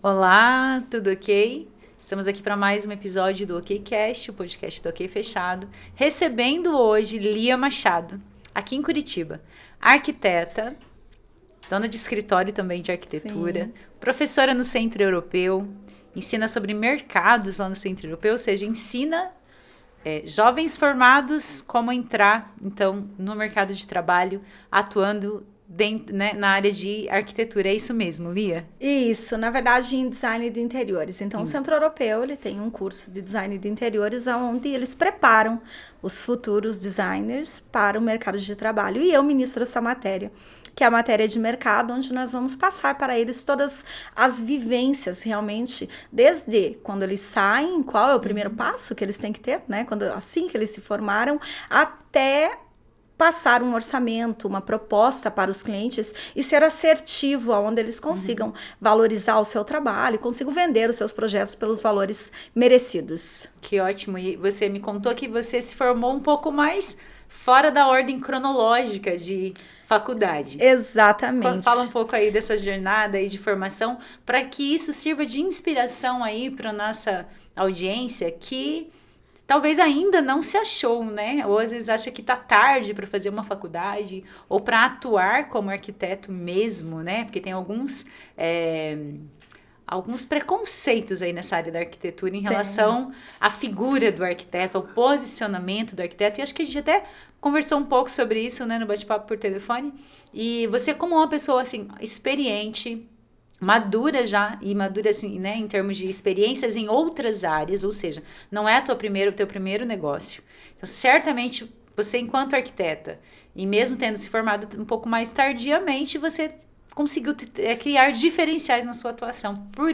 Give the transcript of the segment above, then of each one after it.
Olá, tudo ok? Estamos aqui para mais um episódio do OKcast, o podcast do OK Fechado, recebendo hoje Lia Machado, aqui em Curitiba, arquiteta, dona de escritório também de arquitetura, Sim. professora no Centro Europeu, ensina sobre mercados lá no Centro Europeu, ou seja, ensina jovens formados como entrar, então, no mercado de trabalho, atuando dentro, né, na área de arquitetura. É isso mesmo, Lia? Isso, na verdade, em design de interiores. Então, o Centro Europeu, ele tem um curso de design de interiores onde eles preparam os futuros designers para o mercado de trabalho. E eu ministro essa matéria, que é a matéria de mercado, onde nós vamos passar para eles todas as vivências, realmente, desde quando eles saem, qual é o primeiro passo que eles têm que ter, né? Assim que eles se formaram, até passar um orçamento, uma proposta para os clientes e ser assertivo, onde eles consigam valorizar o seu trabalho, consigam vender os seus projetos pelos valores merecidos. Que ótimo. E você me contou que você se formou um pouco mais fora da ordem cronológica de faculdade. Exatamente. Fala um pouco aí dessa jornada aí de formação, para que isso sirva de inspiração aí para nossa audiência que talvez ainda não se achou, né? Ou às vezes acha que tá tarde para fazer uma faculdade ou para atuar como arquiteto mesmo, né? Porque tem alguns preconceitos aí nessa área da arquitetura em relação à figura do arquiteto, ao posicionamento do arquiteto. E acho que a gente até conversou um pouco sobre isso, né, no bate-papo por telefone. E você, como uma pessoa assim experiente, madura já, e madura assim, né, em termos de experiências em outras áreas, ou seja, não é o teu primeiro negócio. Então, certamente, você enquanto arquiteta, e mesmo tendo se formado um pouco mais tardiamente, você conseguiu criar diferenciais na sua atuação por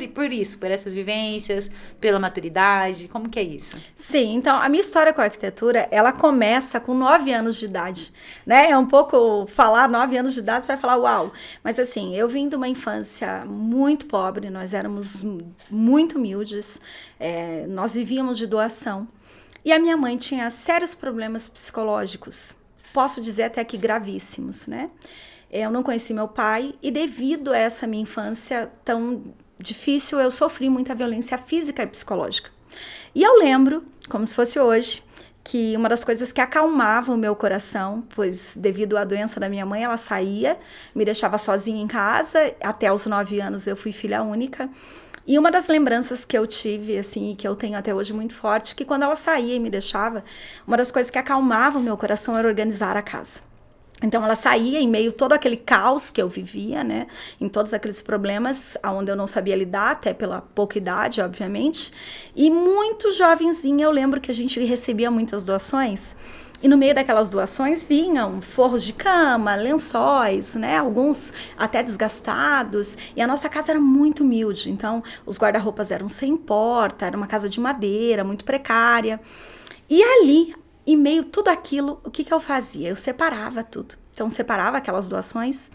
essas vivências, pela maturidade, como que é isso? Sim, então a minha história com a arquitetura, ela começa com 9 anos de idade, né? É um pouco falar 9 anos de idade, você vai falar uau, mas assim, eu vim de uma infância muito pobre, nós éramos muito humildes, nós vivíamos de doação e a minha mãe tinha sérios problemas psicológicos, posso dizer até que gravíssimos, né? Eu não conheci meu pai e devido a essa minha infância tão difícil, eu sofri muita violência física e psicológica. E eu lembro, como se fosse hoje, que uma das coisas que acalmava o meu coração, pois devido à doença da minha mãe, ela saía, me deixava sozinha em casa, até os 9 anos eu fui filha única. E uma das lembranças que eu tive, assim, e que eu tenho até hoje muito forte, que quando ela saía e me deixava, uma das coisas que acalmava o meu coração era organizar a casa. Então, ela saía em meio a todo aquele caos que eu vivia, né? Em todos aqueles problemas onde eu não sabia lidar, até pela pouca idade, obviamente. E muito jovenzinha, eu lembro que a gente recebia muitas doações. E no meio daquelas doações vinham forros de cama, lençóis, né? Alguns até desgastados. E a nossa casa era muito humilde. Então, os guarda-roupas eram sem porta, era uma casa de madeira, muito precária. E ali, em meio a tudo aquilo, o que eu fazia? Eu separava tudo. Então, separava aquelas doações,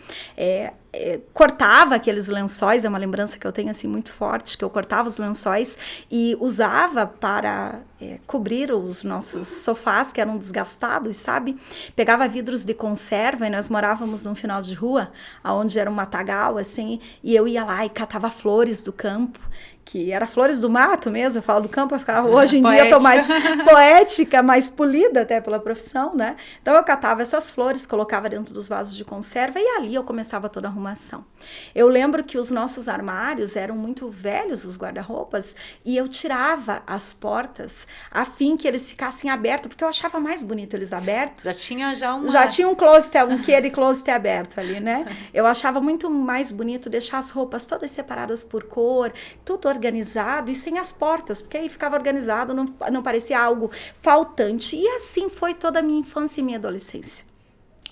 cortava aqueles lençóis, é uma lembrança que eu tenho assim muito forte, que eu cortava os lençóis e usava para cobrir os nossos sofás, que eram desgastados, sabe? Pegava vidros de conserva e nós morávamos num final de rua, onde era um matagal, assim, e eu ia lá e catava flores do campo, que era flores do mato mesmo, eu falo do campo, eu ficava, hoje em dia eu tô mais poética, mais polida até pela profissão, né? Então eu catava essas flores, colocava dentro dos vasos de conserva e ali eu começava toda a arrumação. Eu lembro que os nossos armários eram muito velhos, os guarda-roupas, e eu tirava as portas a fim que eles ficassem abertos, porque eu achava mais bonito eles abertos. Já tinha um closet, um queer closet aberto ali, né? Eu achava muito mais bonito deixar as roupas todas separadas por cor, tudo organizado e sem as portas, porque aí ficava organizado, não parecia algo faltante. E assim foi toda a minha infância e minha adolescência.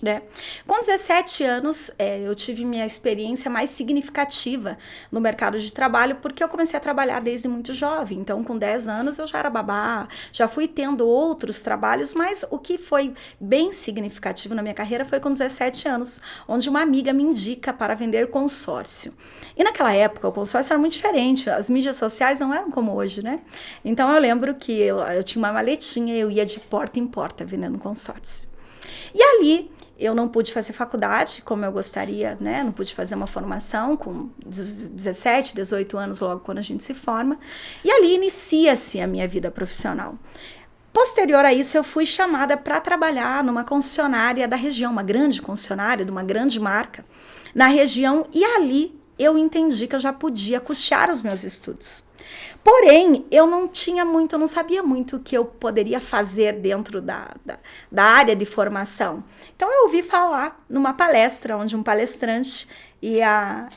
Né? Com 17 anos, eu tive minha experiência mais significativa no mercado de trabalho, porque eu comecei a trabalhar desde muito jovem. Então, com 10 anos, eu já era babá, já fui tendo outros trabalhos, mas o que foi bem significativo na minha carreira foi com 17 anos, onde uma amiga me indica para vender consórcio. E naquela época, o consórcio era muito diferente, as mídias sociais não eram como hoje, né? Então, eu lembro que eu tinha uma maletinha, eu ia de porta em porta vendendo consórcio. E ali Eu não pude fazer faculdade, como eu gostaria, né? Não pude fazer uma formação com 17, 18 anos, logo quando a gente se forma. E ali inicia-se a minha vida profissional. Posterior a isso, eu fui chamada para trabalhar numa concessionária da região, uma grande concessionária de uma grande marca na região, e ali eu entendi que eu já podia custear os meus estudos. Porém, eu não sabia muito o que eu poderia fazer dentro da área de formação. Então, eu ouvi falar numa palestra, onde um palestrante ia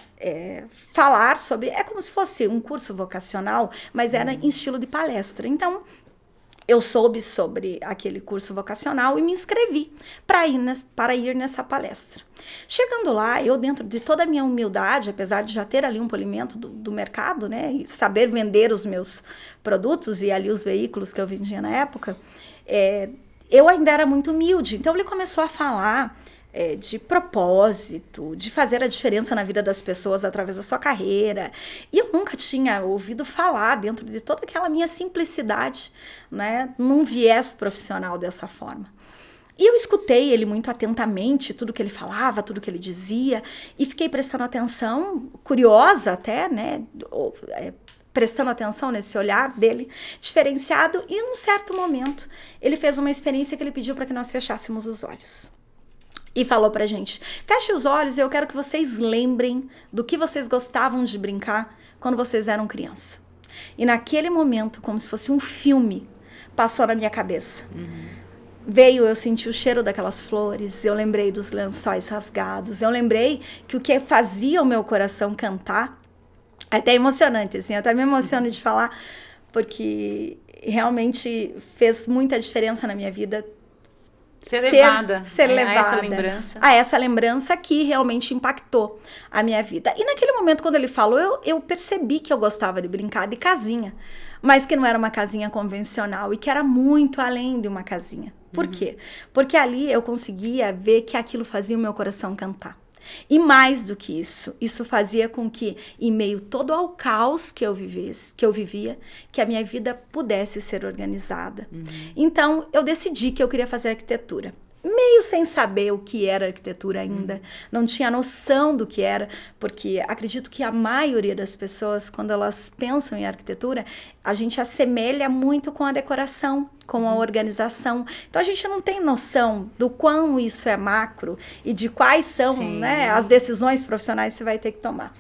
falar sobre, é como se fosse um curso vocacional, mas era em estilo de palestra. Então, eu soube sobre aquele curso vocacional e me inscrevi para ir nessa palestra. Chegando lá, eu, dentro de toda a minha humildade, apesar de já ter ali um polimento do mercado, né, e saber vender os meus produtos e ali os veículos que eu vendia na época, eu ainda era muito humilde. Então, ele começou a falar de propósito, de fazer a diferença na vida das pessoas através da sua carreira. E eu nunca tinha ouvido falar, dentro de toda aquela minha simplicidade, né, num viés profissional dessa forma. E eu escutei ele muito atentamente, tudo que ele falava, tudo que ele dizia, e fiquei prestando atenção, curiosa até, né, prestando atenção nesse olhar dele diferenciado, e num certo momento ele fez uma experiência que ele pediu para que nós fechássemos os olhos. E falou pra gente, feche os olhos e eu quero que vocês lembrem do que vocês gostavam de brincar quando vocês eram criança. E naquele momento, como se fosse um filme, passou na minha cabeça. Eu senti o cheiro daquelas flores, eu lembrei dos lençóis rasgados, eu lembrei que o que fazia o meu coração cantar, até emocionante, assim, eu até me emociono de falar, porque realmente fez muita diferença na minha vida, ser levada a essa lembrança que realmente impactou a minha vida. E naquele momento, quando ele falou, eu percebi que eu gostava de brincar de casinha, mas que não era uma casinha convencional e que era muito além de uma casinha. Por quê? Porque ali eu conseguia ver que aquilo fazia o meu coração cantar. E mais do que isso fazia com que, em meio todo ao caos que eu vivia, que a minha vida pudesse ser organizada. Então, eu decidi que eu queria fazer arquitetura. Meio sem saber o que era arquitetura ainda, não tinha noção do que era, porque acredito que a maioria das pessoas, quando elas pensam em arquitetura, a gente assemelha muito com a decoração, com a organização. Então, a gente não tem noção do quão isso é macro e de quais são, né, as decisões profissionais que você vai ter que tomar.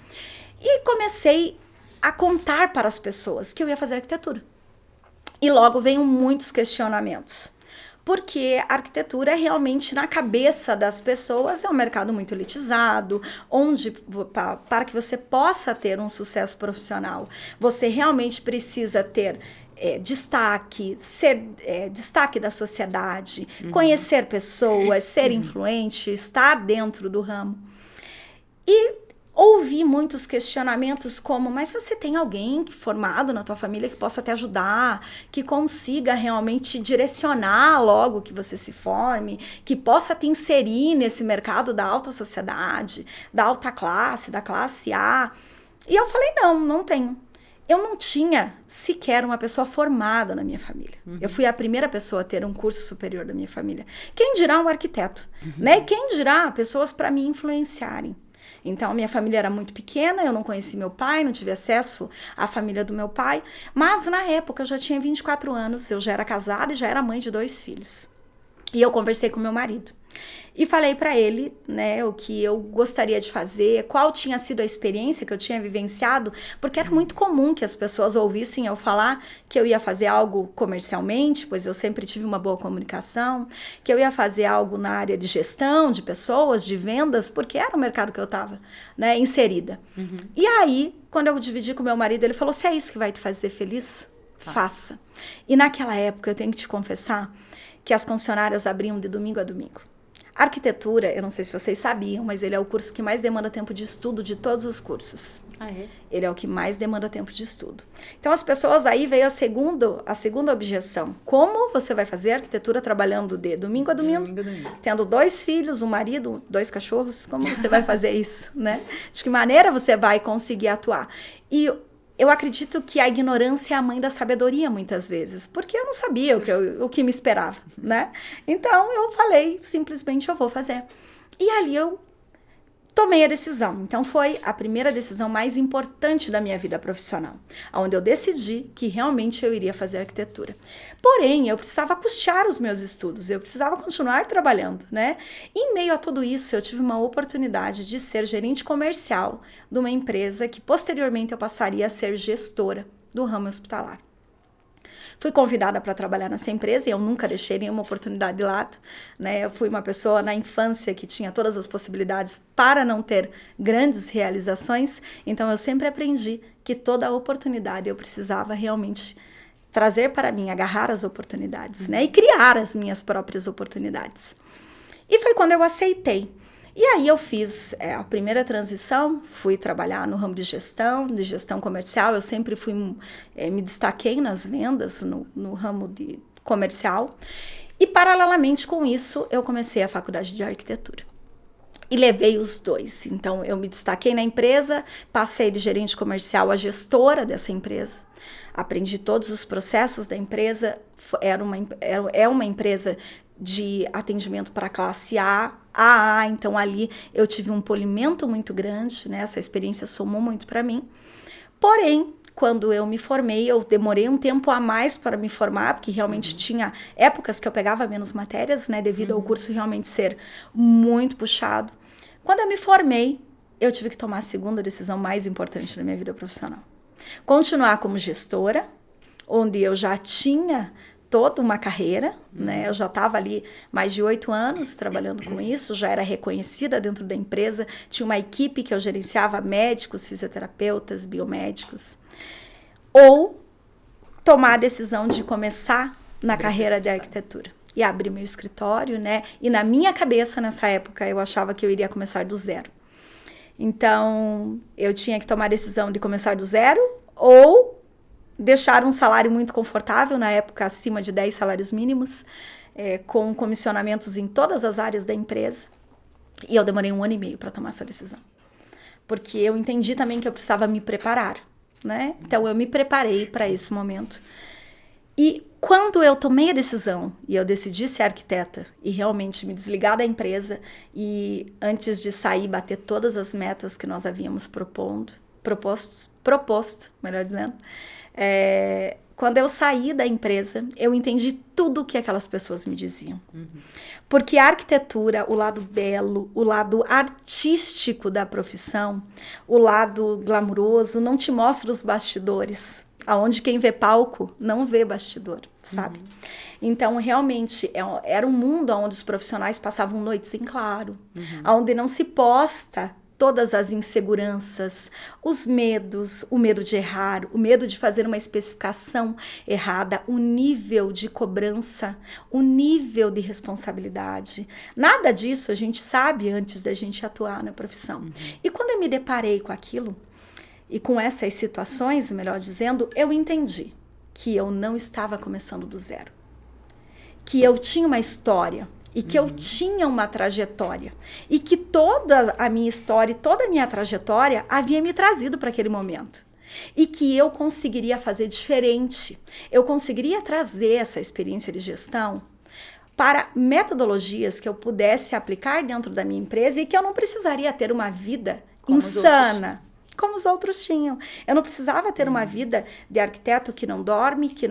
E comecei a contar para as pessoas que eu ia fazer arquitetura. E logo veio muitos questionamentos. Porque a arquitetura realmente, na cabeça das pessoas, é um mercado muito elitizado, onde, para que você possa ter um sucesso profissional, você realmente precisa ter destaque, ser destaque da sociedade, conhecer pessoas, ser influente, estar dentro do ramo. E ouvi muitos questionamentos como, mas você tem alguém formado na tua família que possa te ajudar, que consiga realmente direcionar logo que você se forme, que possa te inserir nesse mercado da alta sociedade, da alta classe, da classe A? E eu falei, não tenho. Eu não tinha sequer uma pessoa formada na minha família. Eu fui a primeira pessoa a ter um curso superior da minha família. Quem dirá um arquiteto? Né? Quem dirá pessoas para me influenciarem? Então, minha família era muito pequena, eu não conheci meu pai, não tive acesso à família do meu pai, mas na época eu já tinha 24 anos, eu já era casada e já era mãe de 2 filhos. E eu conversei com meu marido e falei para ele, né, o que eu gostaria de fazer, qual tinha sido a experiência que eu tinha vivenciado, porque era muito comum que as pessoas ouvissem eu falar que eu ia fazer algo comercialmente, pois eu sempre tive uma boa comunicação, que eu ia fazer algo na área de gestão, de pessoas, de vendas, porque era o mercado que eu estava, né, inserida. E aí, quando eu dividi com meu marido, ele falou, se é isso que vai te fazer feliz, faça. E naquela época, eu tenho que te confessar, que as concessionárias abriam de domingo a domingo. Arquitetura, eu não sei se vocês sabiam, mas ele é o curso que mais demanda tempo de estudo de todos os cursos. Ele é o que mais demanda tempo de estudo. Então, as pessoas, aí veio a segunda objeção. Como você vai fazer arquitetura trabalhando de domingo a domingo? Tendo 2 filhos, um marido, 2 cachorros? Como você vai fazer isso, né? De que maneira você vai conseguir atuar? E eu acredito que a ignorância é a mãe da sabedoria, muitas vezes, porque eu não sabia o que me esperava, né? Então, eu falei, simplesmente, eu vou fazer. E ali eu tomei a decisão. Então, foi a primeira decisão mais importante da minha vida profissional, onde eu decidi que realmente eu iria fazer arquitetura. Porém, eu precisava custear os meus estudos, eu precisava continuar trabalhando, né? E, em meio a tudo isso, eu tive uma oportunidade de ser gerente comercial de uma empresa que, posteriormente, eu passaria a ser gestora do ramo hospitalar. Fui convidada para trabalhar nessa empresa e eu nunca deixei nenhuma oportunidade de lado, né? Eu fui uma pessoa na infância que tinha todas as possibilidades para não ter grandes realizações, então eu sempre aprendi que toda oportunidade eu precisava realmente trazer para mim, agarrar as oportunidades, né? E criar as minhas próprias oportunidades. E foi quando eu aceitei. E aí eu fiz a primeira transição, fui trabalhar no ramo de gestão comercial. Eu sempre me destaquei nas vendas no ramo de comercial. E paralelamente com isso, eu comecei a faculdade de arquitetura. E levei os dois. Então, eu me destaquei na empresa, passei de gerente comercial a gestora dessa empresa. Aprendi todos os processos da empresa. É uma empresa de atendimento para classe A, AA, então ali eu tive um polimento muito grande, né? Essa experiência somou muito para mim. Porém, quando eu me formei, eu demorei um tempo a mais para me formar, porque realmente tinha épocas que eu pegava menos matérias, né? Devido ao curso realmente ser muito puxado. Quando eu me formei, eu tive que tomar a segunda decisão mais importante da minha vida profissional. Continuar como gestora, onde eu já tinha toda uma carreira, né? Eu já estava ali mais de 8 anos trabalhando com isso, já era reconhecida dentro da empresa, tinha uma equipe que eu gerenciava, médicos, fisioterapeutas, biomédicos. Ou tomar a decisão de começar na carreira de arquitetura e abrir meu escritório, né? E na minha cabeça, nessa época, eu achava que eu iria começar do zero. Então, eu tinha que tomar a decisão de começar do zero ou deixar um salário muito confortável, na época acima de 10 salários mínimos, com comissionamentos em todas as áreas da empresa. E eu demorei 1 ano e meio para tomar essa decisão. Porque eu entendi também que eu precisava me preparar, né? Então, eu me preparei para esse momento. E quando eu tomei a decisão e eu decidi ser arquiteta e realmente me desligar da empresa e antes de sair bater todas as metas que nós havíamos proposto, melhor dizendo, quando eu saí da empresa, eu entendi tudo o que aquelas pessoas me diziam. Porque a arquitetura, o lado belo, o lado artístico da profissão, o lado glamuroso, não te mostra os bastidores. Aonde quem vê palco não vê bastidor, sabe? Então, realmente, era um mundo onde os profissionais passavam noites em claro, onde não se posta todas as inseguranças, os medos, o medo de errar, o medo de fazer uma especificação errada, o nível de cobrança, o nível de responsabilidade. Nada disso a gente sabe antes da gente atuar na profissão. E quando eu me deparei com aquilo, e com essas situações, melhor dizendo, eu entendi que eu não estava começando do zero. Que eu tinha uma história e que eu tinha uma trajetória. E que toda a minha história, toda a minha trajetória havia me trazido para aquele momento. E que eu conseguiria fazer diferente. Eu conseguiria trazer essa experiência de gestão para metodologias que eu pudesse aplicar dentro da minha empresa e que eu não precisaria ter uma vida insana. Como os outros tinham. Eu não precisava ter uma vida de arquiteto que não dorme, que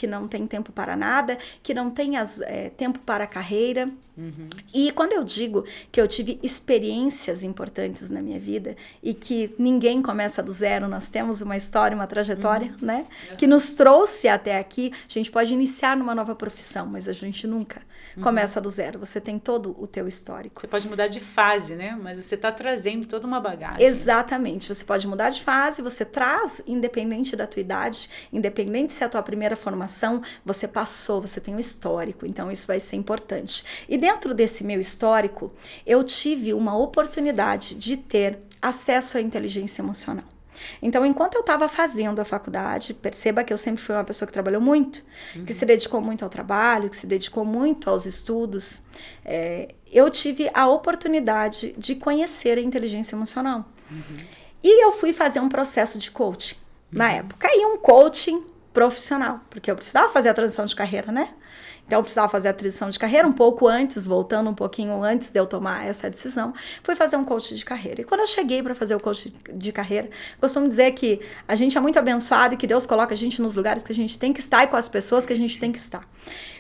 não tem tempo para nada, que não tem tempo para a carreira. E quando eu digo que eu tive experiências importantes na minha vida e que ninguém começa do zero, nós temos uma história, uma trajetória, né? Que nos trouxe até aqui. A gente pode iniciar numa nova profissão, mas a gente nunca começa do zero. Você tem todo o teu histórico. Você pode mudar de fase, né? Mas você está trazendo toda uma bagagem. Exatamente. Você pode mudar de fase, você traz, independente da tua idade, independente se é a tua primeira formação, você passou, você tem um histórico, então isso vai ser importante. E dentro desse meu histórico, eu tive uma oportunidade de ter acesso à inteligência emocional. Então, enquanto eu estava fazendo a faculdade, perceba que eu sempre fui uma pessoa que trabalhou muito, que se dedicou muito ao trabalho, que se dedicou muito aos estudos, eu tive a oportunidade de conhecer a inteligência emocional. E eu fui fazer um processo de coaching. na época, e um coaching profissional, porque eu precisava fazer a transição de carreira, né? Então, eu precisava fazer a transição de carreira um pouco antes, voltando um pouquinho antes de eu tomar essa decisão, fui fazer um coach de carreira. E quando eu cheguei para fazer o coach de carreira, costumo dizer que a gente é muito abençoado e que Deus coloca a gente nos lugares que a gente tem que estar e com as pessoas que a gente tem que estar.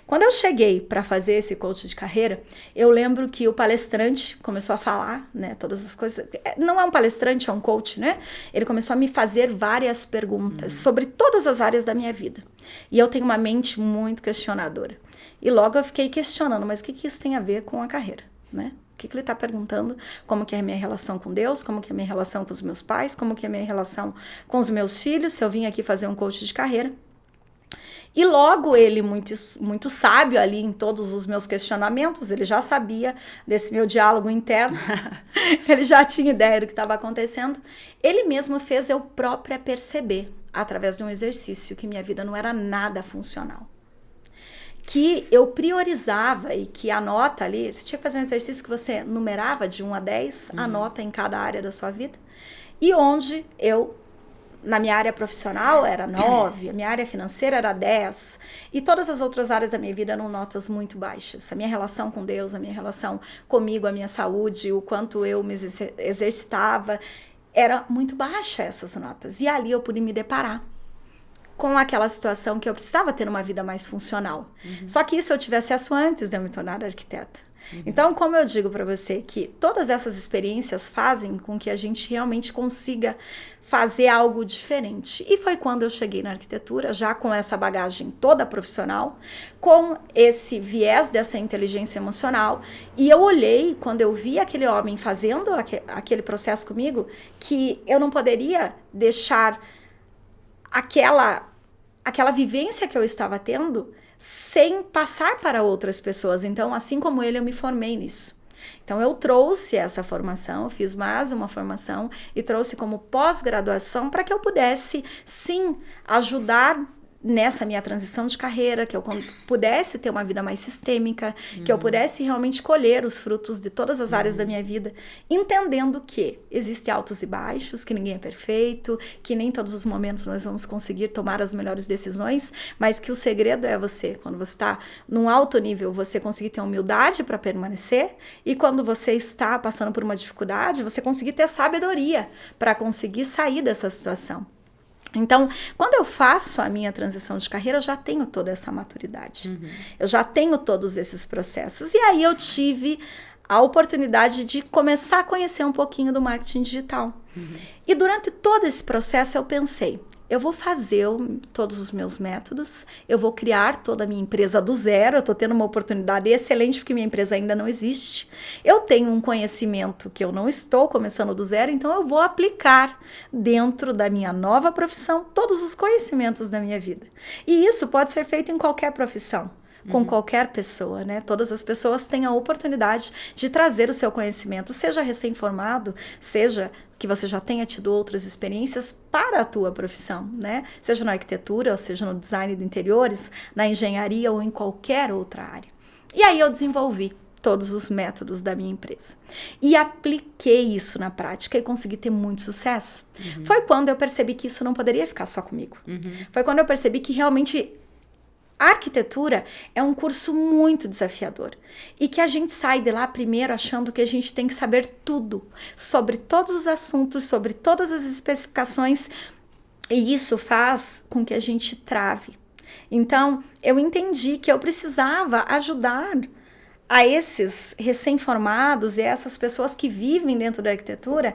Quando eu cheguei para fazer esse coach de carreira, eu lembro que o palestrante começou a falar, né, todas as coisas. Não é um palestrante, é um coach, né? Ele começou a me fazer várias perguntas sobre todas as áreas da minha vida. E eu tenho uma mente muito questionadora. E logo eu fiquei questionando, mas o que isso tem a ver com a carreira, né? O que ele está perguntando? Como que é a minha relação com Deus? Como que é a minha relação com os meus pais? Como que é a minha relação com os meus filhos? Se eu vim aqui fazer um coach de carreira. E logo ele, muito sábio ali em todos os meus questionamentos, ele já sabia desse meu diálogo interno, ele já tinha ideia do que estava acontecendo. Ele mesmo fez eu própria perceber, através de um exercício, que minha vida não era nada funcional. Que eu priorizava e que a nota ali, você tinha que fazer um exercício que você numerava de 1 a 10, a nota em cada área da sua vida, e onde eu, na minha área profissional, era 9, a minha área financeira era 10, e todas as outras áreas da minha vida eram notas muito baixas. A minha relação com Deus, a minha relação comigo, a minha saúde, o quanto eu me exercitava, era muito baixa essas notas. E ali eu pude me deparar com aquela situação que eu precisava ter uma vida mais funcional. Só que isso eu tive acesso antes de eu me tornar arquiteta. Então, como eu digo para você, que todas essas experiências fazem com que a gente realmente consiga fazer algo diferente. E foi quando eu cheguei na arquitetura, já com essa bagagem toda profissional, com esse viés dessa inteligência emocional, e eu olhei, quando eu vi aquele homem fazendo aquele processo comigo, que eu não poderia deixar aquela vivência que eu estava tendo sem passar para outras pessoas. Então, assim como ele, eu me formei nisso. Então, eu trouxe essa formação, fiz mais uma formação e trouxe como pós-graduação para que eu pudesse, sim, ajudar nessa minha transição de carreira, que eu pudesse ter uma vida mais sistêmica, que eu pudesse realmente colher os frutos de todas as áreas da minha vida, entendendo que existem altos e baixos, que ninguém é perfeito, que nem todos os momentos nós vamos conseguir tomar as melhores decisões, mas que o segredo é você, quando você está num alto nível, você conseguir ter humildade para permanecer, e quando você está passando por uma dificuldade, você conseguir ter sabedoria para conseguir sair dessa situação. Então, quando eu faço a minha transição de carreira, eu já tenho toda essa maturidade. Eu já tenho todos esses processos. E aí eu tive a oportunidade de começar a conhecer um pouquinho do marketing digital. E durante todo esse processo eu pensei, eu vou fazer todos os meus métodos, eu vou criar toda a minha empresa do zero, eu estou tendo uma oportunidade excelente porque minha empresa ainda não existe. Eu tenho um conhecimento que eu não estou começando do zero, então eu vou aplicar dentro da minha nova profissão todos os conhecimentos da minha vida. E isso pode ser feito em qualquer profissão, com qualquer pessoa, né? Todas as pessoas têm a oportunidade de trazer o seu conhecimento, seja recém-formado, seja que você já tenha tido outras experiências para a tua profissão, né? Seja na arquitetura, ou seja no design de interiores, na engenharia ou em qualquer outra área. E aí eu desenvolvi todos os métodos da minha empresa. E apliquei isso na prática e consegui ter muito sucesso. Foi quando eu percebi que isso não poderia ficar só comigo. Foi quando eu percebi que realmente a arquitetura é um curso muito desafiador e que a gente sai de lá primeiro achando que a gente tem que saber tudo sobre todos os assuntos, sobre todas as especificações, e isso faz com que a gente trave. Então, eu entendi que eu precisava ajudar a esses recém-formados e a essas pessoas que vivem dentro da arquitetura,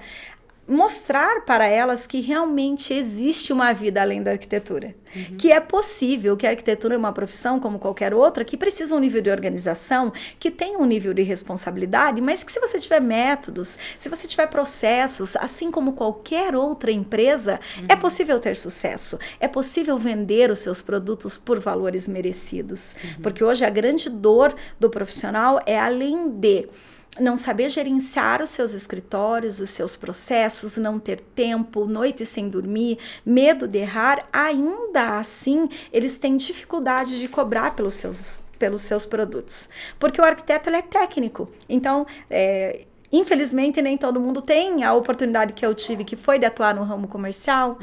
mostrar para elas que realmente existe uma vida além da arquitetura, que é possível, que a arquitetura é uma profissão como qualquer outra, que precisa um nível de organização, que tem um nível de responsabilidade, mas que se você tiver métodos, se você tiver processos, assim como qualquer outra empresa, é possível ter sucesso, é possível vender os seus produtos por valores merecidos, porque hoje a grande dor do profissional é, além de não saber gerenciar os seus escritórios, os seus processos, não ter tempo, noite sem dormir, medo de errar, ainda assim eles têm dificuldade de cobrar pelos seus produtos. Porque o arquiteto ele é técnico, então Infelizmente, nem todo mundo tem a oportunidade que eu tive, que foi de atuar no ramo comercial,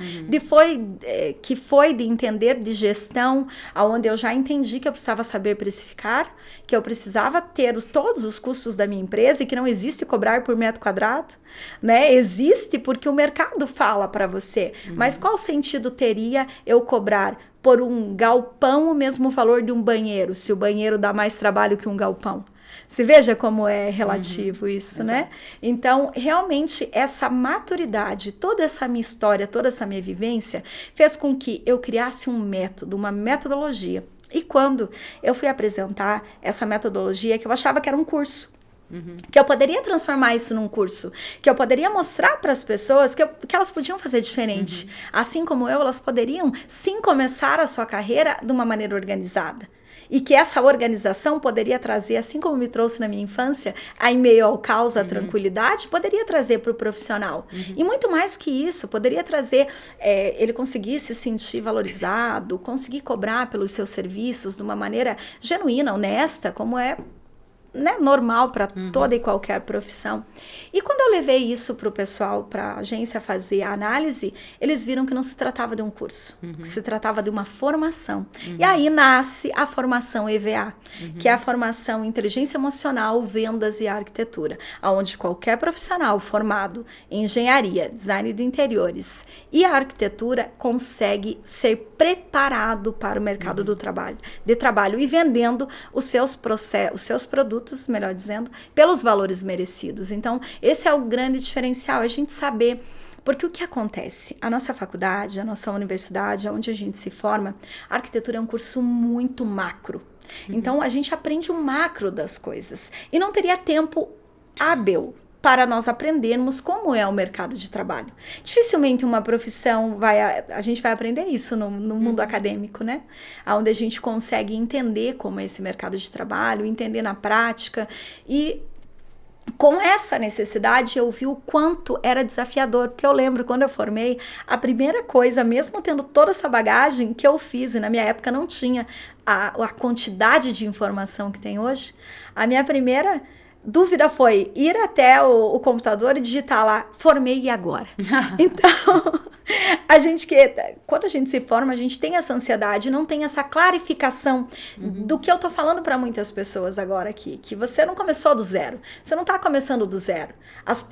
que foi de entender de gestão, onde eu já entendi que eu precisava saber precificar, que eu precisava ter todos os custos da minha empresa e que não existe cobrar por metro quadrado, né? Existe porque o mercado fala para você. Mas qual sentido teria eu cobrar por um galpão o mesmo valor de um banheiro, se o banheiro dá mais trabalho que um galpão? Você veja como é relativo isso, Exato. né? Então, realmente, essa maturidade, toda essa minha história, toda essa minha vivência, fez com que eu criasse um método, uma metodologia. E quando eu fui apresentar essa metodologia, que eu achava que era um curso, que eu poderia transformar isso num curso, que eu poderia mostrar para as pessoas que elas podiam fazer diferente. Assim como eu, elas poderiam, sim, começar a sua carreira de uma maneira organizada. E que essa organização poderia trazer, assim como me trouxe na minha infância, em meio ao caos, a tranquilidade, poderia trazer para o profissional. E muito mais que isso, poderia trazer, ele conseguir se sentir valorizado, conseguir cobrar pelos seus serviços de uma maneira genuína, honesta, como é, né, normal para toda e qualquer profissão. E quando eu levei isso para o pessoal, para a agência fazer a análise, eles viram que não se tratava de um curso, que se tratava de uma formação. E aí nasce a formação EVA, que é a formação Inteligência Emocional, Vendas e Arquitetura, onde qualquer profissional formado em engenharia, design de interiores e arquitetura consegue ser preparado para o mercado do trabalho, e vendendo os seus produtos, melhor dizendo, pelos valores merecidos. Então, esse é o grande diferencial, a gente saber, porque o que acontece? A nossa faculdade, a nossa universidade, onde a gente se forma, a arquitetura é um curso muito macro. Então, a gente aprende o macro das coisas e não teria tempo hábil para nós aprendermos como é o mercado de trabalho. Dificilmente uma profissão a gente vai aprender isso no mundo acadêmico, né? Onde a gente consegue entender como é esse mercado de trabalho, entender na prática. E com essa necessidade eu vi o quanto era desafiador, porque eu lembro quando eu formei, a primeira coisa, mesmo tendo toda essa bagagem que eu fiz, e na minha época não tinha a quantidade de informação que tem hoje, a minha primeira dúvida foi ir até o computador e digitar lá, formei e agora? Então, quando a gente se forma, a gente tem essa ansiedade, não tem essa clarificação do que eu tô falando para muitas pessoas agora aqui, que você não começou do zero, você não tá começando do zero.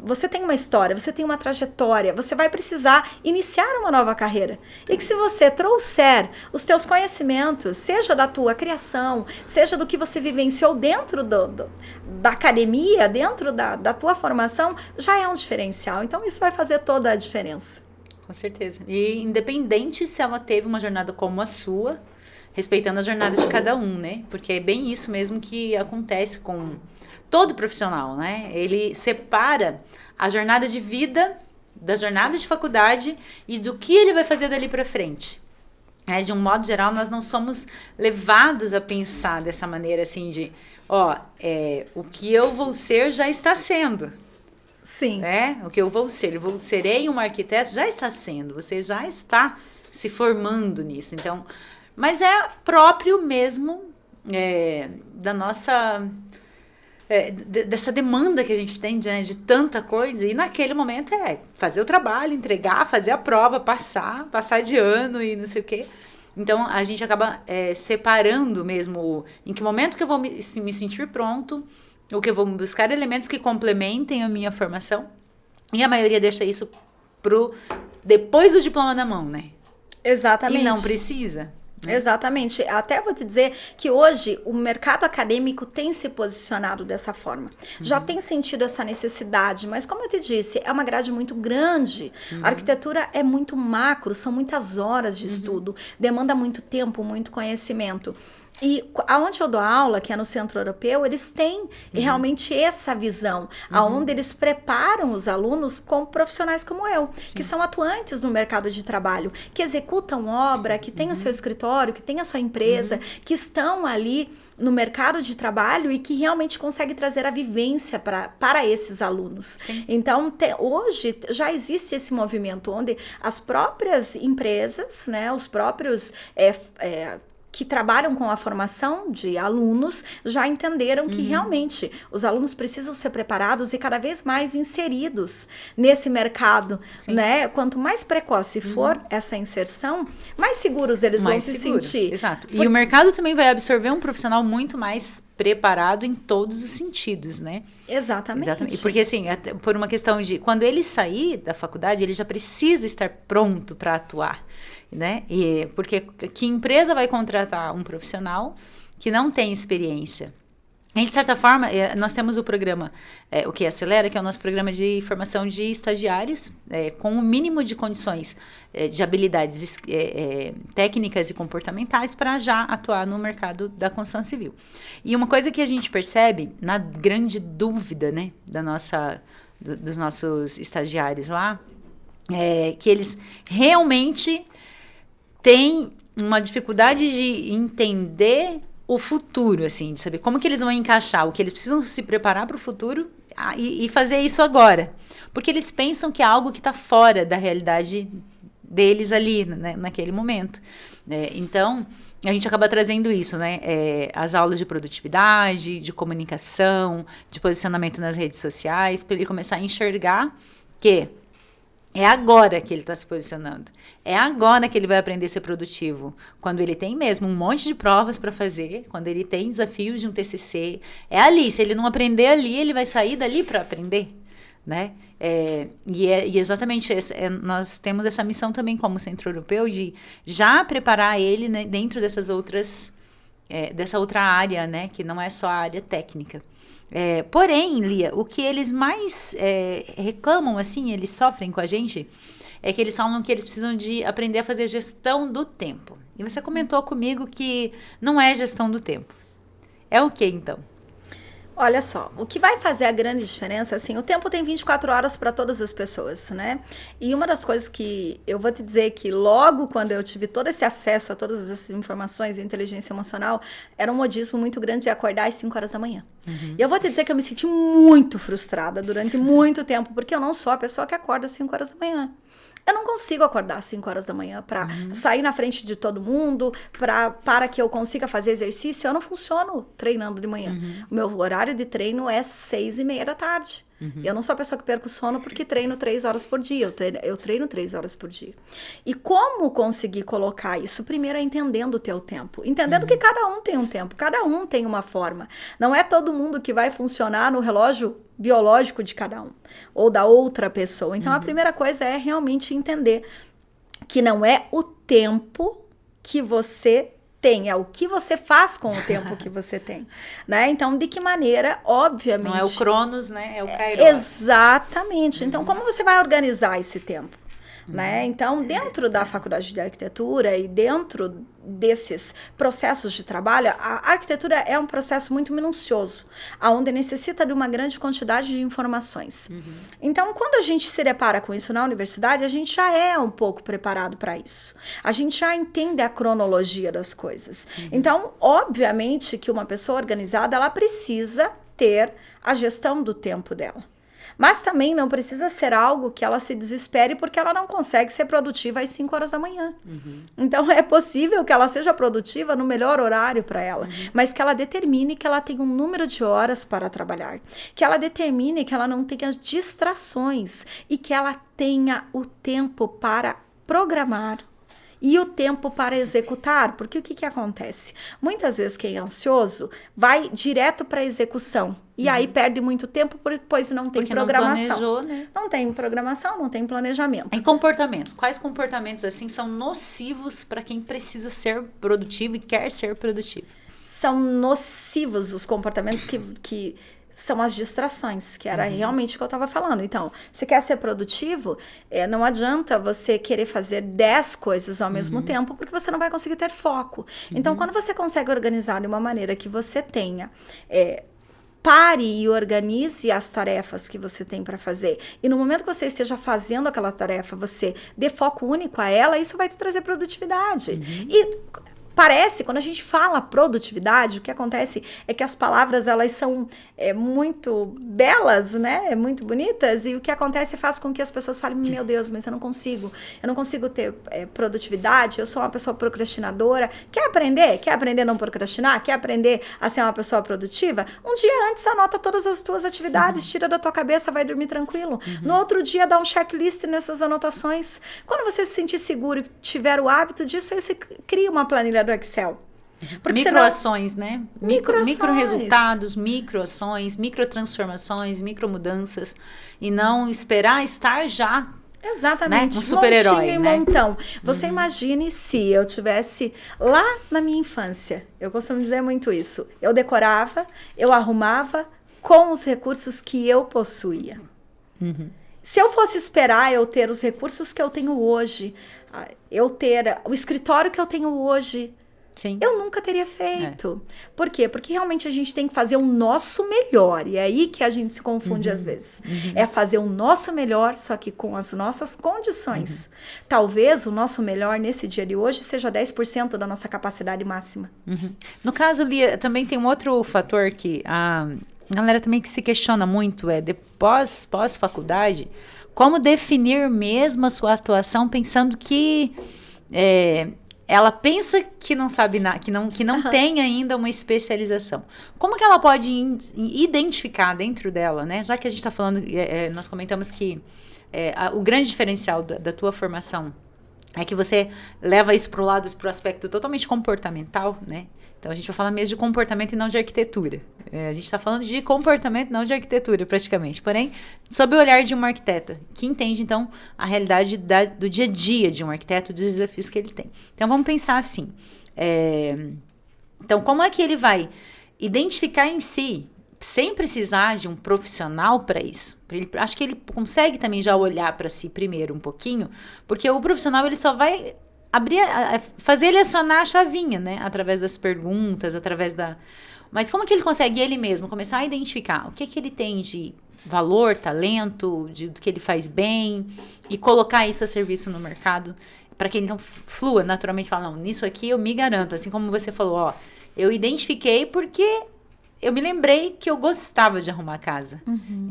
Você tem uma história, você tem uma trajetória, você vai precisar iniciar uma nova carreira. E que se você trouxer os teus conhecimentos, seja da tua criação, seja do que você vivenciou dentro da academia, dentro da tua formação, já é um diferencial. Então, isso vai fazer toda a diferença. Com certeza. E independente se ela teve uma jornada como a sua, respeitando a jornada de cada um, né? Porque é bem isso mesmo que acontece com todo profissional, né? Ele separa a jornada de vida da jornada de faculdade e do que ele vai fazer dali para frente. De um modo geral, nós não somos levados a pensar dessa maneira assim de, o que eu vou ser já está sendo. Sim. O que eu serei um arquiteto, já está sendo, você já está se formando nisso. Então, mas é próprio mesmo da nossa, dessa demanda que a gente tem de tanta coisa, e naquele momento fazer o trabalho, entregar, fazer a prova, passar de ano e não sei o quê. Então, a gente acaba separando mesmo em que momento que eu vou me sentir pronto, ou que eu vou buscar elementos que complementem a minha formação. E a maioria deixa isso depois do diploma na mão, né? Exatamente. E não precisa. Né? Exatamente. Até vou te dizer que hoje o mercado acadêmico tem se posicionado dessa forma. Já tem sentido essa necessidade, mas como eu te disse, é uma grade muito grande. A arquitetura é muito macro, são muitas horas de estudo, demanda muito tempo, muito conhecimento. E aonde eu dou aula, que é no Centro Europeu, eles têm realmente essa visão, aonde eles preparam os alunos como profissionais como eu, que são atuantes no mercado de trabalho, que executam obra, que têm o seu escritório, que têm a sua empresa, que estão ali no mercado de trabalho e que realmente conseguem trazer a vivência para esses alunos. Sim. Então, hoje já existe esse movimento onde as próprias empresas, né, os próprios que trabalham com a formação de alunos já entenderam que realmente os alunos precisam ser preparados e cada vez mais inseridos nesse mercado, né? Quanto mais precoce for essa inserção, mais seguros eles vão se sentir. Exato. E o mercado também vai absorver um profissional muito mais preparado em todos os sentidos, né? Exatamente. E porque, assim, por uma questão de... Quando ele sair da faculdade, ele já precisa estar pronto para atuar, né? E porque que empresa vai contratar um profissional que não tem experiência? E, de certa forma, nós temos o programa, o que acelera, que é o nosso programa de formação de estagiários, com o mínimo de condições de habilidades técnicas e comportamentais para já atuar no mercado da construção civil. E uma coisa que a gente percebe, na grande dúvida, né, dos nossos estagiários lá, é que eles realmente têm uma dificuldade de entender o futuro, assim, de saber como que eles vão encaixar, o que eles precisam se preparar para o futuro e fazer isso agora. Porque eles pensam que é algo que está fora da realidade deles ali, né, naquele momento. Então, a gente acaba trazendo isso, né? As aulas de produtividade, de comunicação, de posicionamento nas redes sociais, para ele começar a enxergar que é agora que ele está se posicionando. É agora que ele vai aprender a ser produtivo. Quando ele tem mesmo um monte de provas para fazer, quando ele tem desafios de um TCC. É ali. Se ele não aprender ali, ele vai sair dali para aprender, né? E exatamente nós temos essa missão também como Centro Europeu de já preparar ele, né, dentro dessas outras... dessa outra área, né? Que não é só a área técnica. Porém, Lia, o que eles mais reclamam, assim, eles sofrem com a gente, é que eles falam que eles precisam de aprender a fazer gestão do tempo. E você comentou comigo que não é gestão do tempo. É o que, então? Olha só, o que vai fazer a grande diferença, assim, o tempo tem 24 horas para todas as pessoas, né? E uma das coisas que eu vou te dizer que logo quando eu tive todo esse acesso a todas essas informações, inteligência emocional, era um modismo muito grande de acordar às 5 horas da manhã. E eu vou te dizer que eu me senti muito frustrada durante muito tempo, porque eu não sou a pessoa que acorda às 5 horas da manhã. Eu não consigo acordar às 5 horas da manhã para sair na frente de todo mundo, para que eu consiga fazer exercício. Eu não funciono treinando de manhã. O meu horário de treino é 6:30 da tarde. Eu não sou a pessoa que perco sono porque treino 3 horas por dia. Eu treino 3 horas por dia. E como conseguir colocar isso? Primeiro é entendendo o teu tempo. Entendendo que cada um tem um tempo, cada um tem uma forma. Não é todo mundo que vai funcionar no relógio biológico de cada um ou da outra pessoa. Então, a primeira coisa é realmente entender que não é o tempo que você tem, é o que você faz com o tempo que você tem, né? Então, de que maneira, obviamente... Não é o Cronos, né? É o Kairos. Exatamente. Então, como você vai organizar esse tempo? Né? Então, dentro da faculdade de arquitetura e dentro desses processos de trabalho, a arquitetura é um processo muito minucioso, onde necessita de uma grande quantidade de informações. Então, quando a gente se depara com isso na universidade, a gente já é um pouco preparado para isso. A gente já entende a cronologia das coisas. Então, obviamente que uma pessoa organizada, ela precisa ter a gestão do tempo dela. Mas também não precisa ser algo que ela se desespere porque ela não consegue ser produtiva às 5 horas da manhã. Então, é possível que ela seja produtiva no melhor horário para ela, mas que ela determine que ela tenha um número de horas para trabalhar, que ela determine que ela não tenha distrações e que ela tenha o tempo para programar e o tempo para executar, porque o que acontece? Muitas vezes quem é ansioso vai direto para a execução, e aí perde muito tempo, pois não tem programação. Não planejou, né? Não tem programação, não tem planejamento. E comportamentos? Quais comportamentos, assim, são nocivos para quem precisa ser produtivo e quer ser produtivo? São nocivos os comportamentos que são as distrações, que era realmente o que eu estava falando. Então, se quer ser produtivo, não adianta você querer fazer 10 coisas ao mesmo tempo, porque você não vai conseguir ter foco. Então, quando você consegue organizar de uma maneira que você tenha... pare e organize as tarefas que você tem para fazer. E no momento que você esteja fazendo aquela tarefa, você dê foco único a ela, isso vai te trazer produtividade. E parece, quando a gente fala produtividade, o que acontece é que as palavras, elas são muito belas, né? Muito bonitas, e o que acontece faz com que as pessoas falem, meu Deus, mas eu não consigo ter produtividade, eu sou uma pessoa procrastinadora. Quer aprender? Quer aprender a não procrastinar? Quer aprender a ser uma pessoa produtiva? Um dia antes, anota todas as tuas atividades, tira da tua cabeça, vai dormir tranquilo. No outro dia, dá um checklist nessas anotações. Quando você se sentir seguro e tiver o hábito disso, aí você cria uma planilha do Excel. Microações, né? Micro resultados, microações, microtransformações, micromudanças. E não esperar estar já. Exatamente. Né? Um super-herói, né? Montão. Você imagine se eu tivesse lá na minha infância. Eu costumo dizer muito isso. Eu decorava, eu arrumava com os recursos que eu possuía. Se eu fosse esperar eu ter os recursos que eu tenho hoje, eu ter o escritório que eu tenho hoje, Sim. Eu nunca teria feito. Por quê? Porque realmente a gente tem que fazer o nosso melhor. E é aí que a gente se confunde às vezes. É fazer o nosso melhor, só que com as nossas condições. Talvez o nosso melhor nesse dia de hoje seja 10% da nossa capacidade máxima. No caso, Lia, também tem um outro fator que a galera também que se questiona muito, pós-faculdade, como definir mesmo a sua atuação pensando que... ela pensa que não sabe nada, que não tem ainda uma especialização. Como que ela pode identificar dentro dela, né? Já que a gente está falando, nós comentamos que o grande diferencial da tua formação é que você leva isso para o aspecto totalmente comportamental, né? Então, a gente vai falar mesmo de comportamento e não de arquitetura. A gente está falando de comportamento, não de arquitetura, praticamente. Porém, sob o olhar de uma arquiteta, que entende, então, a realidade do dia a dia de um arquiteto, dos desafios que ele tem. Então, vamos pensar assim. Então, como é que ele vai identificar em si, sem precisar de um profissional para isso? Acho que ele consegue também já olhar para si primeiro um pouquinho, porque o profissional ele só vai... fazer ele acionar a chavinha, né? Através das perguntas, através da... Mas como que ele consegue ele mesmo começar a identificar o que ele tem de valor, talento, do que ele faz bem e colocar isso a serviço no mercado para que ele então flua naturalmente, fala, não, nisso aqui eu me garanto, assim como você falou, eu identifiquei porque eu me lembrei que eu gostava de arrumar a casa.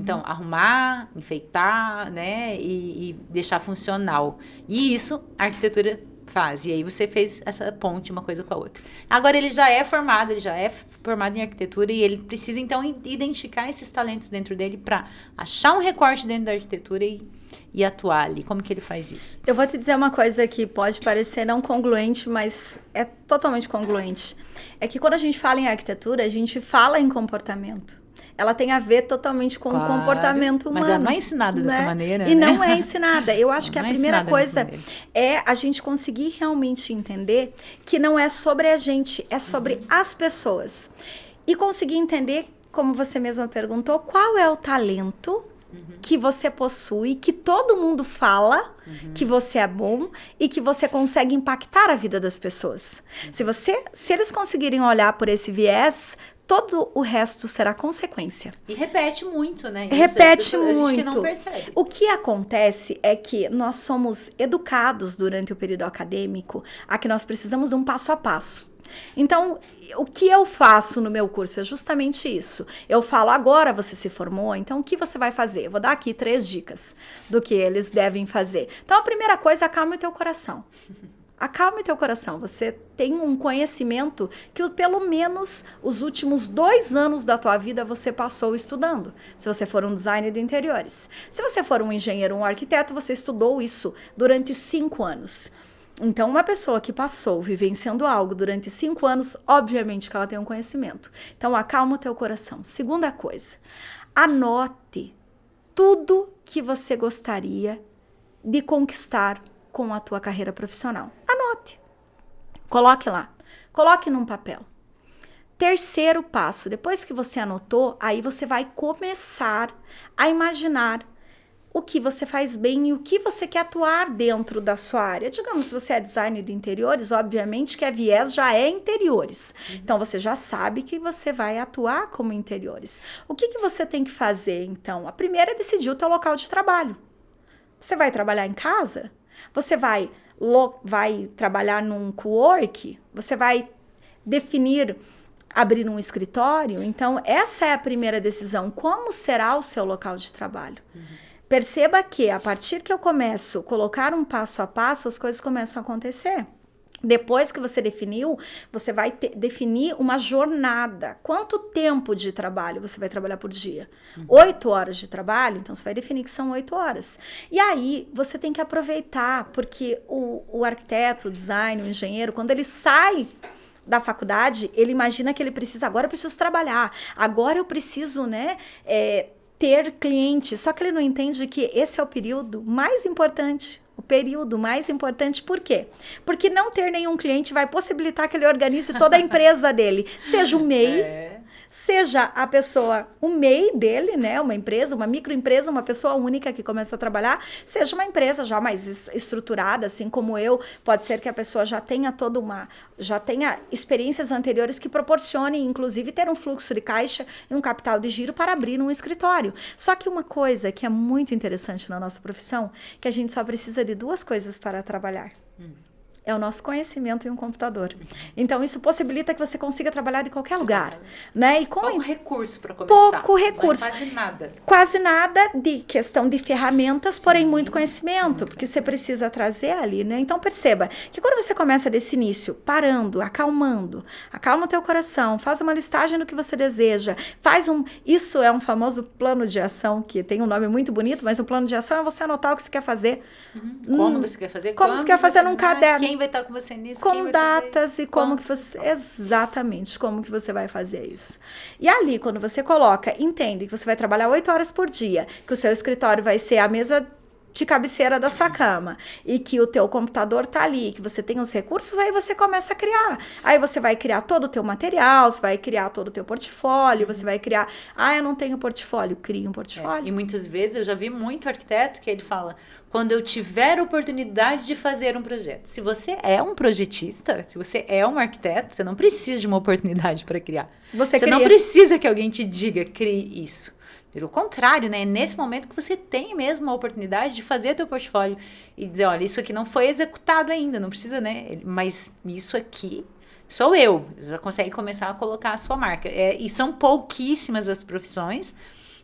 Então, arrumar, enfeitar, né, e deixar funcional. E isso, a arquitetura faz. E aí você fez essa ponte, uma coisa com a outra. Agora ele já é formado em arquitetura e ele precisa, então, identificar esses talentos dentro dele para achar um recorte dentro da arquitetura e atuar ali. Como que ele faz isso? Eu vou te dizer uma coisa que pode parecer não congruente, mas é totalmente congruente. É que quando a gente fala em arquitetura, a gente fala em comportamento. Ela tem a ver totalmente com o comportamento humano. Mas ela não é ensinada dessa maneira, E né? não é ensinada. Eu acho que a primeira coisa é a gente conseguir realmente entender que não é sobre a gente, é sobre as pessoas. E conseguir entender, como você mesma perguntou, qual é o talento que você possui, que todo mundo fala que você é bom e que você consegue impactar a vida das pessoas. Se eles conseguirem olhar por esse viés, todo o resto será consequência. E repete muito, né? Repete muito. A gente que não percebe. O que acontece é que nós somos educados durante o período acadêmico a que nós precisamos de um passo a passo. Então, o que eu faço no meu curso é justamente isso. Eu falo, agora você se formou, então o que você vai fazer? Eu vou dar aqui 3 dicas do que eles devem fazer. Então, a primeira coisa, acalme o teu coração. Acalme teu coração. Você tem um conhecimento que pelo menos os últimos 2 anos da tua vida você passou estudando. Se você for um designer de interiores. Se você for um engenheiro, um arquiteto, você estudou isso durante 5 anos. Então, uma pessoa que passou vivenciando algo durante 5 anos, obviamente que ela tem um conhecimento. Então, acalma o teu coração. Segunda coisa, anote tudo que você gostaria de conquistar com a tua carreira profissional. Anote. Coloque lá. Coloque num papel. Terceiro passo, depois que você anotou, aí você vai começar a imaginar o que você faz bem e o que você quer atuar dentro da sua área. Digamos, se você é designer de interiores, obviamente que a viés já é interiores. Então, você já sabe que você vai atuar como interiores. O que você tem que fazer, então? A primeira é decidir o teu local de trabalho. Você vai trabalhar em casa? Você vai vai trabalhar num co-work, você vai definir abrir um escritório. Então, essa é a primeira decisão. Como será o seu local de trabalho? Perceba que, a partir que eu começo a colocar um passo a passo, as coisas começam a acontecer. Depois que você definiu, você vai definir uma jornada. Quanto tempo de trabalho você vai trabalhar por dia? 8 horas de trabalho? Então, você vai definir que são 8 horas. E aí, você tem que aproveitar, porque o arquiteto, o design, o engenheiro, quando ele sai da faculdade, ele imagina que ele precisa, agora eu preciso trabalhar, agora eu preciso, né, ter clientes. Só que ele não entende que esse é o período mais importante. O período mais importante, por quê? Porque não ter nenhum cliente vai possibilitar que ele organize toda a empresa dele. Seja o MEI, seja a pessoa, o MEI dele, né? Uma empresa, uma microempresa, uma pessoa única que começa a trabalhar, seja uma empresa já mais estruturada, assim como eu. Pode ser que a pessoa já tenha já tenha experiências anteriores que proporcionem, inclusive, ter um fluxo de caixa e um capital de giro para abrir um escritório. Só que uma coisa que é muito interessante na nossa profissão, que a gente só precisa de 2 coisas para trabalhar. É o nosso conhecimento e um computador. Então, isso possibilita que você consiga trabalhar em qualquer lugar, né? E pouco recurso para começar. Pouco recurso. Quase nada. Quase nada de questão de ferramentas, porém muito conhecimento, porque você precisa trazer ali, né? Então, perceba que quando você começa desse início, parando, acalmando, acalma o teu coração, faz uma listagem do que você deseja, isso é um famoso plano de ação, que tem um nome muito bonito, mas o plano de ação é você anotar o que você quer fazer. Como você quer fazer? Como você quer fazer num caderno. Quem vai estar com você nisso? Com datas e como que você... Exatamente, como que você vai fazer isso. E ali, quando você coloca, entende que você vai trabalhar 8 horas por dia, que o seu escritório vai ser a mesa de cabeceira da sua cama, e que o teu computador tá ali, que você tem os recursos, aí você começa a criar. Aí você vai criar todo o teu material, você vai criar todo o teu portfólio, você vai criar... eu não tenho portfólio, cria um portfólio. E muitas vezes eu já vi muito arquiteto que ele fala, quando eu tiver oportunidade de fazer um projeto. Se você é um projetista, se você é um arquiteto, você não precisa de uma oportunidade para criar. Você não precisa que alguém te diga, crie isso. Pelo contrário, né? É nesse momento que você tem mesmo a oportunidade de fazer teu portfólio e dizer, olha, isso aqui não foi executado ainda, não precisa, né? Mas isso aqui sou eu. Já consegue começar a colocar a sua marca. E são pouquíssimas as profissões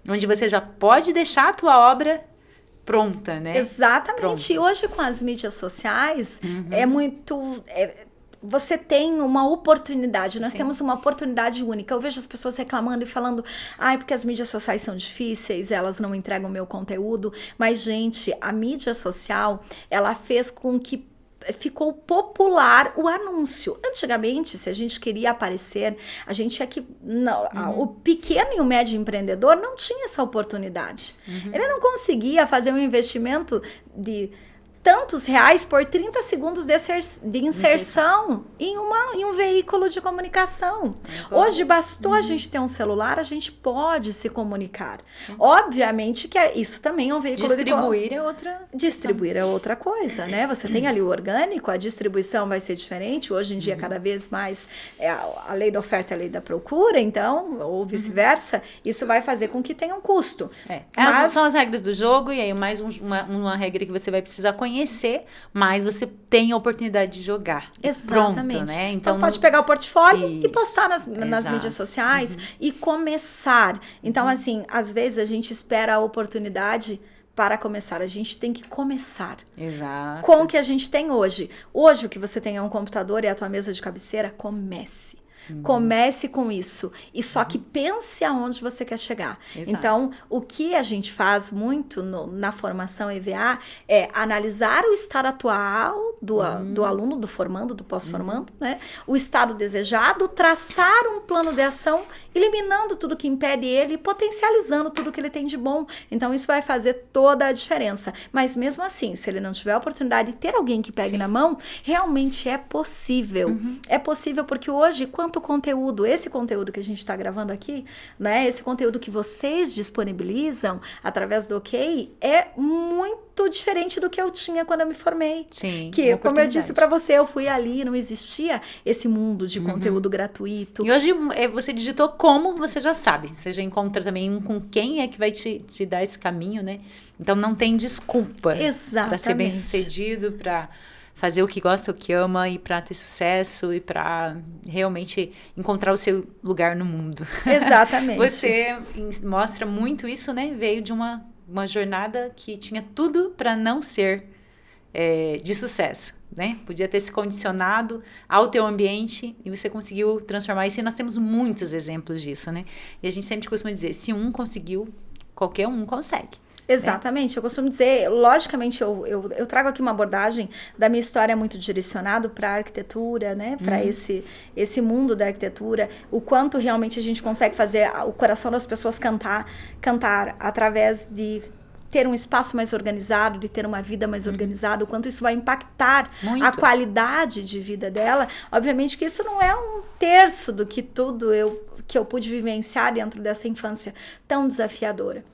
onde você já pode deixar a tua obra pronta, né? Exatamente. Pronta. E hoje com as mídias sociais, é muito... você tem uma oportunidade, nós temos uma oportunidade única. Eu vejo as pessoas reclamando e falando, porque as mídias sociais são difíceis, elas não entregam o meu conteúdo. Mas, gente, a mídia social, ela fez com que ficou popular o anúncio. Antigamente, se a gente queria aparecer, a gente tinha que... o pequeno e o médio empreendedor não tinha essa oportunidade. Ele não conseguia fazer um investimento de tantos reais por 30 segundos de inserção em um veículo de comunicação. Hoje bastou a gente ter um celular, a gente pode se comunicar. Sim. Obviamente que isso também é um veículo Distribuir é outra coisa, né? Você tem ali o orgânico, a distribuição vai ser diferente. Hoje em dia, cada vez mais, a lei da oferta é a lei da procura, então, ou vice-versa, isso vai fazer com que tenha um custo. Essas são as regras do jogo, e aí mais uma regra que você vai precisar conhecer, mas você tem a oportunidade de jogar. Exatamente. Pronto, né? Então pode pegar o portfólio e postar nas mídias sociais e começar. Então, assim, às vezes a gente espera a oportunidade para começar. A gente tem que começar. Exato. Com o que a gente tem hoje. Hoje, o que você tem é um computador e a tua mesa de cabeceira, comece. Comece com isso. E só que pense aonde você quer chegar. Exato. Então, o que a gente faz muito na formação EVA é analisar o estado atual do aluno, do formando, do pós-formando, né? O estado desejado, traçar um plano de ação, eliminando tudo que impede ele e potencializando tudo que ele tem de bom. Então, isso vai fazer toda a diferença. Mas mesmo assim, se ele não tiver a oportunidade de ter alguém que pegue na mão, realmente é possível. É possível porque hoje, quanto conteúdo, esse conteúdo que a gente está gravando aqui, né? Esse conteúdo que vocês disponibilizam através do OK é muito diferente do que eu tinha quando eu me formei. Sim. Que, como eu disse para você, eu fui ali, não existia esse mundo de conteúdo gratuito. E hoje você digitou como, você já sabe. Você já encontra também com quem é que vai te dar esse caminho, né? Então não tem desculpa para ser bem sucedido, para fazer o que gosta, o que ama, e para ter sucesso e para realmente encontrar o seu lugar no mundo. Exatamente. Você mostra muito isso, né? Veio de uma jornada que tinha tudo para não ser de sucesso, né? Podia ter se condicionado ao teu ambiente e você conseguiu transformar isso. E nós temos muitos exemplos disso, né? E a gente sempre costuma dizer, se um conseguiu, qualquer um consegue. Exatamente, eu costumo dizer, logicamente, eu trago aqui uma abordagem da minha história muito direcionado para a arquitetura, né, para esse mundo da arquitetura, o quanto realmente a gente consegue fazer o coração das pessoas cantar através de ter um espaço mais organizado, de ter uma vida mais organizada, o quanto isso vai impactar a qualidade de vida dela. Obviamente que isso não é um terço do que tudo que eu pude vivenciar dentro dessa infância tão desafiadora.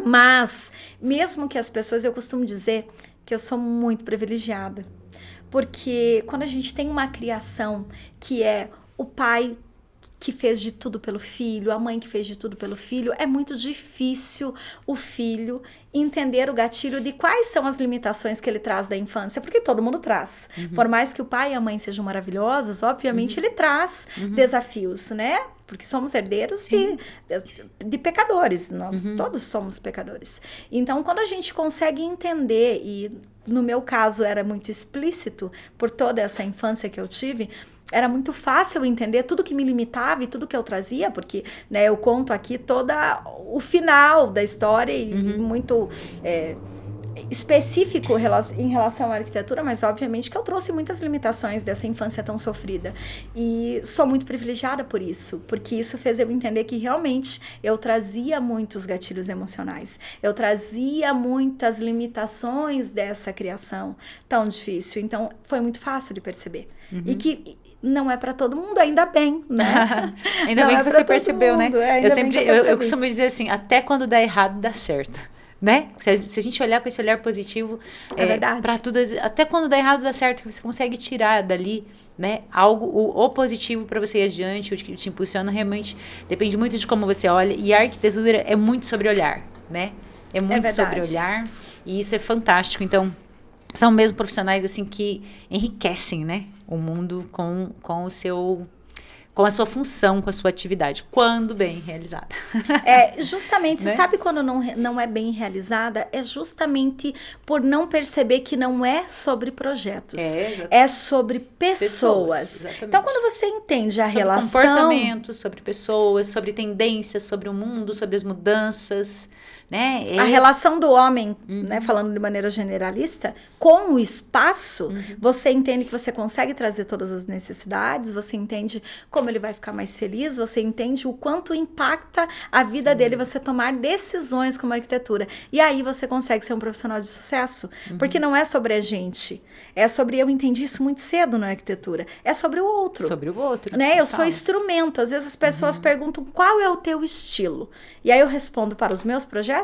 Mas, mesmo que as pessoas, eu costumo dizer que eu sou muito privilegiada, porque quando a gente tem uma criação que é o pai que fez de tudo pelo filho, a mãe que fez de tudo pelo filho, é muito difícil o filho entender o gatilho de quais são as limitações que ele traz da infância, porque todo mundo traz. Por mais que o pai e a mãe sejam maravilhosos, obviamente ele traz desafios, né? Porque somos herdeiros de pecadores, nós todos somos pecadores. Então, quando a gente consegue entender, e no meu caso era muito explícito, por toda essa infância que eu tive, era muito fácil entender tudo que me limitava e tudo que eu trazia, porque, né, eu conto aqui todo o final da história e muito específico em relação à arquitetura, mas obviamente que eu trouxe muitas limitações dessa infância tão sofrida. E sou muito privilegiada por isso, porque isso fez eu entender que realmente eu trazia muitos gatilhos emocionais, eu trazia muitas limitações dessa criação tão difícil. Então, foi muito fácil de perceber. E que não é para todo mundo, ainda bem, né? Ainda bem que você percebeu, né? Eu costumo dizer assim, até quando dá errado, dá certo. Né? Se a gente olhar com esse olhar positivo, para tudo, até quando dá errado, dá certo, que você consegue tirar dali, né, algo, o positivo para você ir adiante, o que te impulsiona, realmente depende muito de como você olha, e a arquitetura é muito sobre olhar, né? É muito sobre olhar, e isso é fantástico. Então, são mesmo profissionais assim que enriquecem, né, o mundo com o seu... com a sua função, com a sua atividade, quando bem realizada. Justamente, né? Você sabe quando não é bem realizada? É justamente por não perceber que não é sobre projetos. É sobre pessoas. Então, quando você entende a relação... Sobre comportamento, sobre pessoas, sobre tendências, sobre o mundo, sobre as mudanças... né? A relação do homem, né, falando de maneira generalista, com o espaço, você entende que você consegue trazer todas as necessidades, você entende como ele vai ficar mais feliz, você entende o quanto impacta a vida dele você tomar decisões como arquitetura. E aí você consegue ser um profissional de sucesso, porque não é sobre a gente, é sobre... Eu entendi isso muito cedo na arquitetura, é sobre o outro. Sobre o outro. Né? Eu sou instrumento, às vezes as pessoas perguntam qual é o teu estilo, e aí eu respondo para os meus projetos,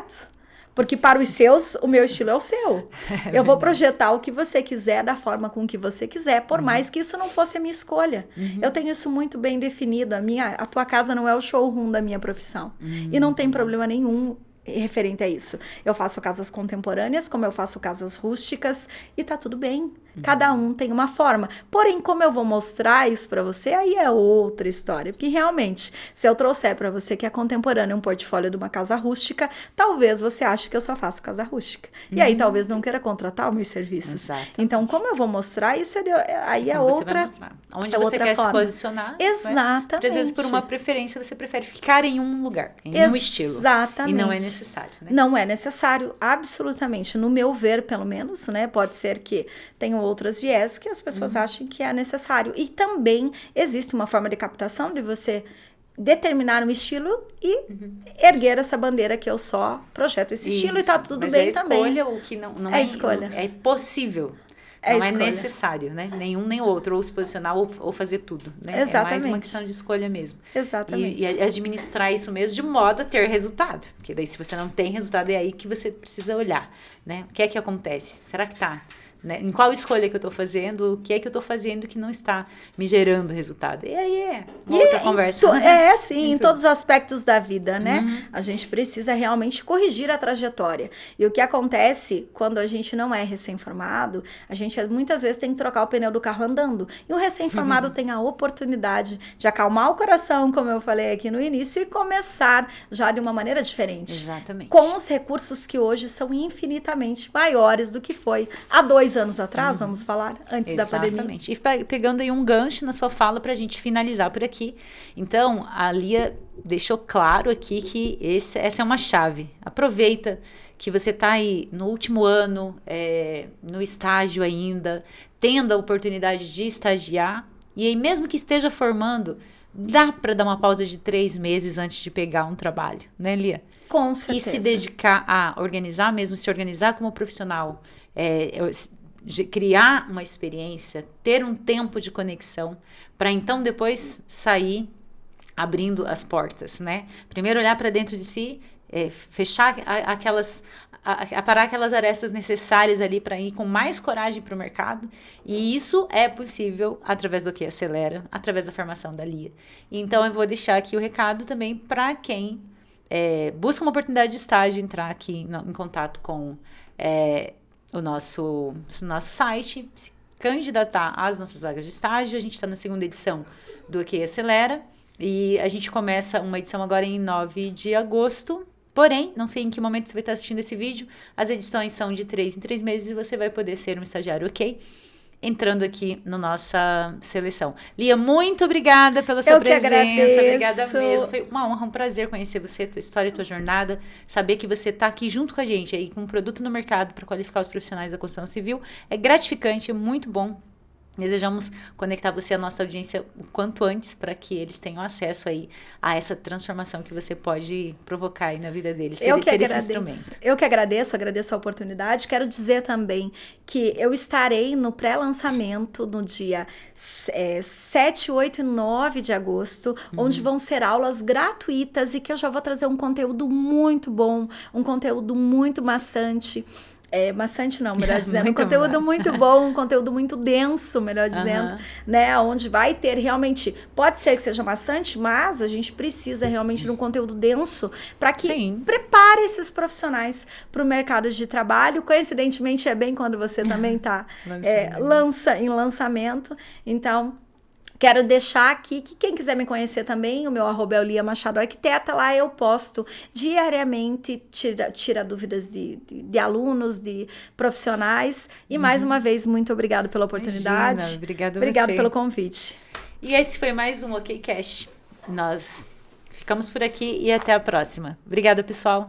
porque para os seus, o meu estilo é o seu. Eu vou projetar o que você quiser, da forma com que você quiser, por mais que isso não fosse a minha escolha. Eu tenho isso muito bem definido. A tua casa não é o showroom da minha profissão. E não tem problema nenhum referente a isso. Eu faço casas contemporâneas, como eu faço casas rústicas, e tá tudo bem. Cada um tem uma forma. Porém, como eu vou mostrar isso para você, aí é outra história. Porque realmente, se eu trouxer para você que é contemporâneo um portfólio de uma casa rústica, talvez você ache que eu só faço casa rústica. E aí talvez não queira contratar os meus serviços. Exato. Então, como eu vou mostrar isso, aí é como outra. Você vai mostrar. Onde você quer se posicionar. Exatamente. Porque às vezes, por uma preferência, você prefere ficar em um lugar, em um estilo. Exatamente. E não é necessário, né? Não é necessário, absolutamente. No meu ver, pelo menos, né? Pode ser que tenham outras viés que as pessoas achem que é necessário. E também existe uma forma de captação de você determinar um estilo e erguer essa bandeira que eu só projeto esse estilo e tá tudo bem também. Mas é escolha, o que não é escolha. É possível. Não é necessário, né? Nenhum nem outro, ou se posicionar ou fazer tudo, né? Exatamente. É mais uma questão de escolha mesmo. Exatamente. E administrar isso mesmo de modo a ter resultado. Porque daí, se você não tem resultado, é aí que você precisa olhar, né? O que é que acontece? Será que tá né? Em qual escolha que eu estou fazendo, o que é que eu estou fazendo que não está me gerando resultado. E aí é uma outra conversa. Sim, em todos os aspectos da vida, né? A gente precisa realmente corrigir a trajetória. E o que acontece quando a gente não é recém-formado, a gente muitas vezes tem que trocar o pneu do carro andando. E o recém-formado tem a oportunidade de acalmar o coração, como eu falei aqui no início, e começar já de uma maneira diferente. Exatamente. Com os recursos que hoje são infinitamente maiores do que foi há 2 anos atrás, vamos falar, antes da pandemia. Exatamente. E pegando aí um gancho na sua fala para a gente finalizar por aqui. Então, a Lia deixou claro aqui que essa é uma chave. Aproveita que você está aí no último ano, no estágio ainda, tendo a oportunidade de estagiar, e aí mesmo que esteja formando, dá para dar uma pausa de 3 meses antes de pegar um trabalho, né, Lia? Com certeza. E se dedicar a organizar mesmo, se organizar como profissional, criar uma experiência, ter um tempo de conexão, para então depois sair abrindo as portas, né? Primeiro olhar para dentro de si, fechar aparar aquelas arestas necessárias ali para ir com mais coragem para o mercado. E isso é possível através do que acelera, através da formação da Lia. Então eu vou deixar aqui o recado também para quem busca uma oportunidade de estágio, entrar aqui em contato com o nosso site, se candidatar às nossas vagas de estágio. A gente está na 2ª edição do OK Acelera e a gente começa uma edição agora em 9 de agosto. Porém, não sei em que momento você vai estar assistindo esse vídeo, as edições são de 3 em 3 meses e você vai poder ser um estagiário OK, entrando aqui na nossa seleção. Lia, muito obrigada pela sua presença. Obrigada mesmo. Foi uma honra, um prazer conhecer você, tua história, tua jornada, saber que você está aqui junto com a gente, aí com um produto no mercado para qualificar os profissionais da construção civil. É gratificante, é muito bom. Desejamos conectar você à nossa audiência o quanto antes para que eles tenham acesso aí a essa transformação que você pode provocar aí na vida deles. Eu que agradeço a oportunidade. Quero dizer também que eu estarei no pré-lançamento no dia 7, 8 e 9 de agosto, onde vão ser aulas gratuitas e que eu já vou trazer um conteúdo muito bom, um conteúdo muito maçante. Maçante não, melhor dizendo, um conteúdo muito bom, um conteúdo muito denso, melhor dizendo, né, onde vai ter realmente, pode ser que seja maçante, mas a gente precisa realmente de um conteúdo denso para que prepare esses profissionais para o mercado de trabalho. Coincidentemente, é bem quando você também está em lançamento, então... Quero deixar aqui que quem quiser me conhecer também, o meu @ é o Lia Machado Arquiteta, lá eu posto diariamente, tira dúvidas de alunos, de profissionais. E mais uma vez, muito obrigada pela oportunidade. Obrigada pelo convite. E esse foi mais um OK Cash. Nós ficamos por aqui e até a próxima. Obrigada, pessoal.